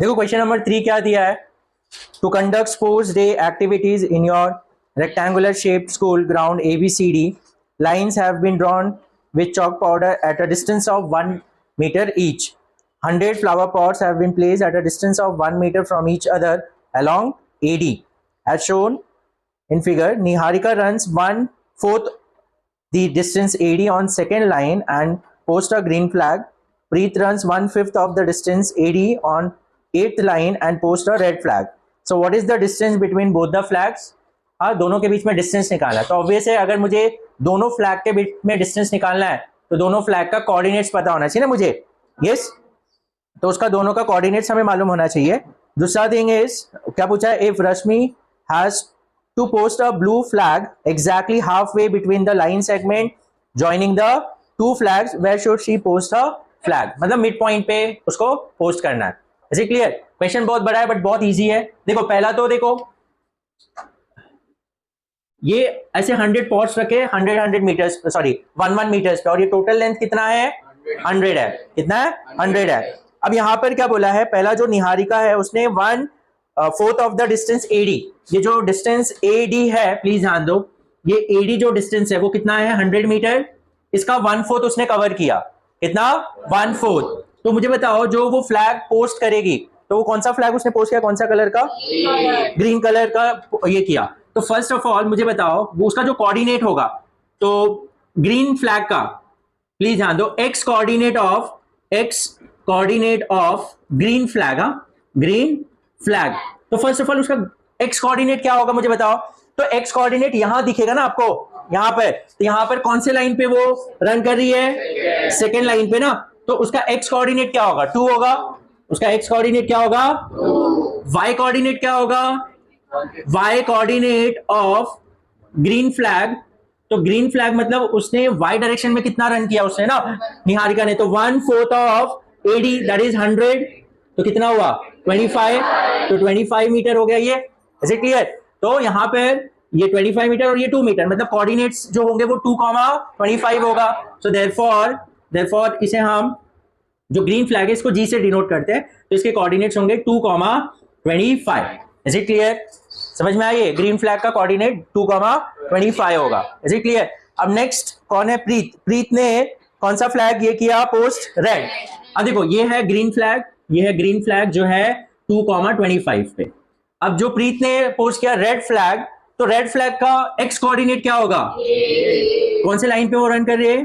देखो question number 3 क्या दिया है, to conduct sports day activities in your rectangular shaped school ground ABCD, lines have been drawn with chalk powder at a distance of 1 meter each. 100 flower pots have been placed at a distance of 1 meter from each other along AD. As shown in figure, Niharika runs 1/4 the distance AD on second line and posts a green flag. Preet runs 1/5 of the distance AD on 8th line and posts a red flag. So what is the distance between both the flags? हाँ, दोनों के बीच में distance निकालना है। तो obvious है, अगर मुझे दोनों फ्लैग के बीच में डिस्टेंस निकालना है तो दोनों फ्लैग का कोऑर्डिनेट्स पता होना चाहिए ना मुझे। यस, तो उसका दोनों का कोऑर्डिनेट्स हमें मालूम होना चाहिए। दूसरा थिंग इज क्या पूछा है, if Rashmi has to post a blue flag exactly half way between the line segment joining the two flags, where should she post a flag, मतलब मिड पॉइंट पे उसको पोस्ट करना है। Is it clear? क्वेश्चन बहुत बड़ा है but बहुत easy है। देखो पहला तो देखो ये ऐसे 100 पॉट्स रखे 100 मीटर्स, सॉरी 1 मीटर्स पे, और ये टोटल लेंथ कितना है 100 है। कितना है 100 है। अब यहाँ पर क्या बोला है, पहला जो निहारिका है उसने 1/4 ऑफ द डिस्टेंस AD, ये जो डिस्टेंस AD है प्लीज ध्यान दो, ये AD जो डिस्टेंस है वो कितना है 100 मीटर, इसका 1/4 उसने कवर किया। कितना 1/4। तो मुझे बताओ जो वो फ्लैग पोस्ट करेगी तो वो कौन सा फ्लैग उसने पोस्ट किया, कौन सा कलर का, ग्रीन कलर का ये किया। तो फर्स्ट ऑफ ऑल मुझे बताओ वो उसका जो कोऑर्डिनेट होगा, तो ग्रीन फ्लैग का प्लीज ध्यान दो, x coordinate of green flag, हाँ ग्रीन फ्लैग। तो फर्स्ट ऑफ ऑल उसका x कोऑर्डिनेट क्या होगा मुझे बताओ। तो x कोऑर्डिनेट यहां दिखेगा ना आपको, यहां पर, तो यहां पर कौन से लाइन पे वो रन कर रही है, सेकेंड लाइन पे ना, तो उसका x कोऑर्डिनेट क्या होगा 2 होगा। उसका x कोऑर्डिनेट क्या होगा, y कोऑर्डिनेट क्या होगा, y coordinate of green flag. तो ग्रीन फ्लैग मतलब उसने y डायरेक्शन में कितना रन किया उसने ना निहारिका ने, तो 1/4 ऑफ AD दैट इज 100, तो कितना हुआ 25, तो 25 मीटर हो गया ये। Is it clear? तो यहां पर ये 25 मीटर और ये 2 मीटर, मतलब कोऑर्डिनेट्स जो होंगे वो 2,25 होगा। सो देयरफॉर इसे हम जो ग्रीन फ्लैग है इसको G से डिनोट करते हैं, तो इसके कोऑर्डिनेट्स होंगे 2,25। Is it clear? समझ में आइए, ग्रीन फ्लैग का कोऑर्डिनेट 2,25 होगा। Is it clear? अब नेक्स्ट कौन है, प्रीत ने कौन सा फ्लैग ये किया पोस्ट, रेड। अब देखो ये है ग्रीन फ्लैग, ये है ग्रीन फ्लैग जो है 2,25 पे। अब जो प्रीत ने पोस्ट किया रेड फ्लैग, तो रेड फ्लैग का x कोऑर्डिनेट क्या होगा, कौन से लाइन पे वो रन कर रही है,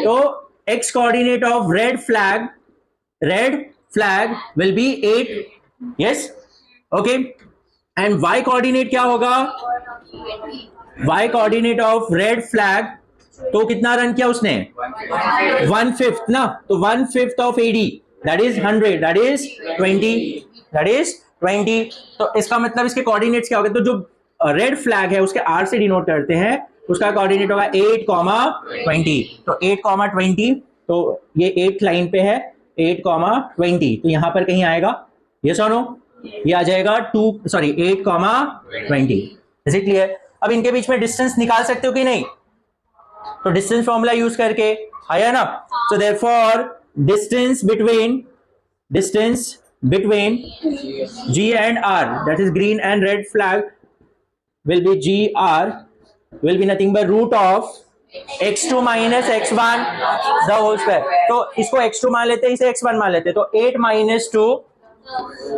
तो x coordinate of red flag will be 8। Yes, okay. And y coordinate क्या होगा, y coordinate of red flag, तो कितना रन किया उसने 1/5 ना, तो 1/5 of AD that is 100, that is 20। तो इसका मतलब इसके कोऑर्डिनेट्स क्या होगा, तो जो रेड फ्लैग है उसके R से डिनोट करते हैं, उसका कोऑर्डिनेट होगा 8,20। तो 8,20, तो ये 8th लाइन पे है 8,20, तो यहां पर कहीं आएगा, यस और नो, ये आ जाएगा 8,20। Is it clear? अब इनके बीच में डिस्टेंस निकाल सकते हो कि नहीं, तो डिस्टेंस फॉर्मूला यूज करके आया ना। So therefore distance between G and R, that is green and red flag, will be GR, will be nothing but root of x2 minus x1 the whole square। तो इसको x2 मान लेते हैं, इसे x1 मान लेते हैं, तो 8 minus 2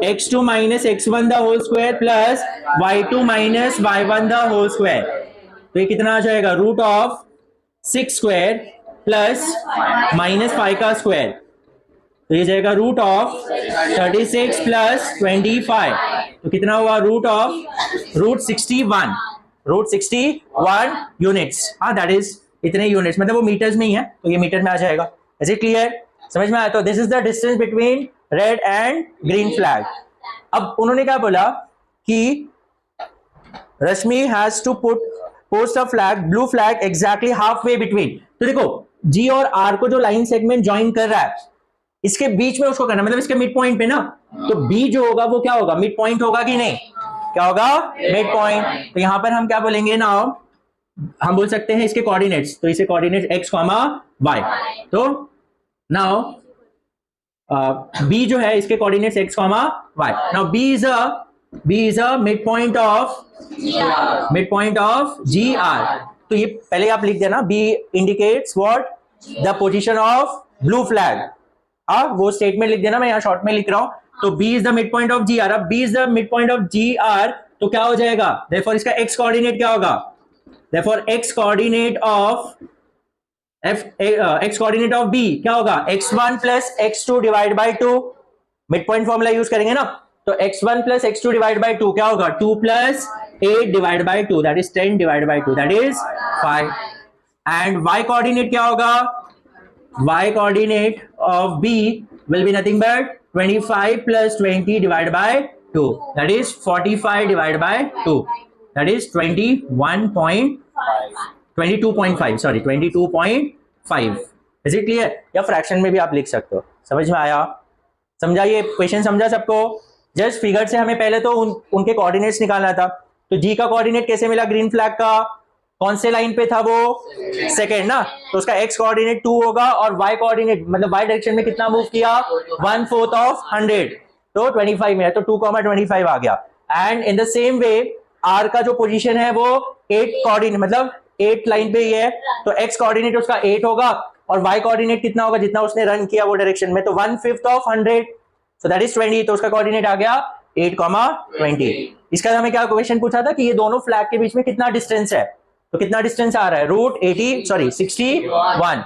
x2 minus x1 the whole square plus y2 minus y1 the whole square। तो ये कितना आ जाएगा, रूट ऑफ 6 स्क्वायर प्लस -5 का स्क्वायर, तो ये जाएगा रूट ऑफ 36 प्लस 25, तो कितना हुआ रूट 61 यूनिट्स। हाँ दैट इज इतने यूनिट्स, मतलब वो मीटर्स में ही है, तो ये मीटर में आ जाएगा। Is it clear? समझ में आया? तो this is the distance between red and green flag. अब उन्होंने क्या बोला कि Rashmi has to post a flag, blue flag exactly half way between. तो देखो G और R को जो लाइन सेगमेंट ज्वाइन कर रहा है इसके बीच में उसको करना, मतलब इसके मिड पॉइंट पे ना, तो B जो होगा वो क्या होगा, मिड पॉइंट होगा कि नहीं, क्या होगा, मिड पॉइंट। तो यहां पर हम क्या बोलेंगे ना, हम बोल सकते हैं इसके कोऑर्डिनेट्स, तो इसे कोऑर्डिनेट x, y। तो नाउ बी जो है इसके coordinates x, y. Now B is a mid point of GR. तो ये पहले आप लिख देना, B indicates what, the position of blue flag. वो स्टेटमेंट लिख देना, मैं यहाँ शॉर्ट में लिख रहा हूं. तो B is the mid point of GR. अब B is the mid point of GR, तो क्या हो जाएगा, देयरफॉर इसका x कोऑर्डिनेट क्या होगा, therefore x coordinate of B क्या होगा, x1 plus x2 divide by 2. Mid point formula use करेंगे ना, तो x1 plus x2 divide by 2 क्या होगा, 2 plus 8 divide by 2, that is 10 divide by 2, that is 5. And y coordinate क्या होगा, y coordinate of B will be nothing but 25 plus 20 divided by 2, that is 45 divided by 2, that is 22.5. Sorry, 22.5. Is it clear? या fraction में भी आप लिख सकते हो. समझ में आया, समझा, ये क्वेश्चन समझा सबको. जस्ट फिगर से हमें पहले तो उनके कोऑर्डिनेट्स निकालना था. तो जी का कोऑर्डिनेट कैसे मिला ग्रीन फ्लैग का, कौन से लाइन पे था वो, सेकेंड ना, तो उसका x कोऑर्डिनेट 2 होगा और y कोऑर्डिनेट मतलब y डायरेक्शन में कितना मूव किया, 1/4 ऑफ 100, तो 25 में है, तो 2,25 आ गया. And in the same way r का जो पोजीशन है वो 8 कोऑर्डिनेट मतलब 8 लाइन पे ही है, तो x कोऑर्डिनेट उसका 8 होगा और y कोऑर्डिनेट कितना होगा, जितना उसने रन किया वो डायरेक्शन में, तो 1/5 ऑफ 100, सो दैट इज 20, तो उसका कोऑर्डिनेट आ गया 8,20. इसका हमें क्या क्वेश्चन पूछा था कि ये दोनों फ्लैग के बीच में कितना डिस्टेंस है, तो कितना डिस्टेंस आ रहा है, √61.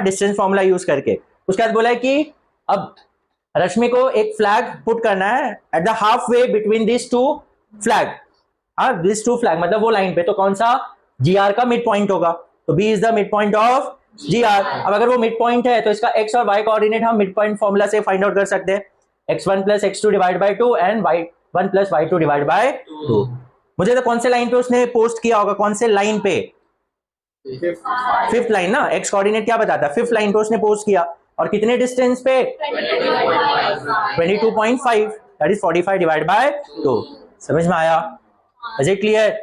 डिस्टेंस फॉर्मूला यूज करके. उसके बाद बोला है कि अब रश्मि को एक फ्लैग पुट करना है at the half way between this two flag. This two flag मतलब वो लाइन पे, तो कौन सा, GR का मिड पॉइंट होगा, तो B is the mid point of GR. अब अगर वो मिड पॉइंट है तो इसका x और y कोऑर्डिनेट हम मिड पॉइंट फॉर्मूला से फाइंड आउट कर सकते हैं, x1 plus x2 divide by 2 and y1 plus y2 divide by 2. मुझे तो कौन से लाइन पे उसने पोस्ट किया होगा, कौन से लाइन पे, फिफ्थ लाइन ना, x कोऑर्डिनेट क्या बताता है, फिफ्थ लाइन पे उसने पोस्ट किया, और कितने डिस्टेंस पे, 22.5, दैट इज 45 डिवाइड बाय 2. समझ में आया, इज इट क्लियर?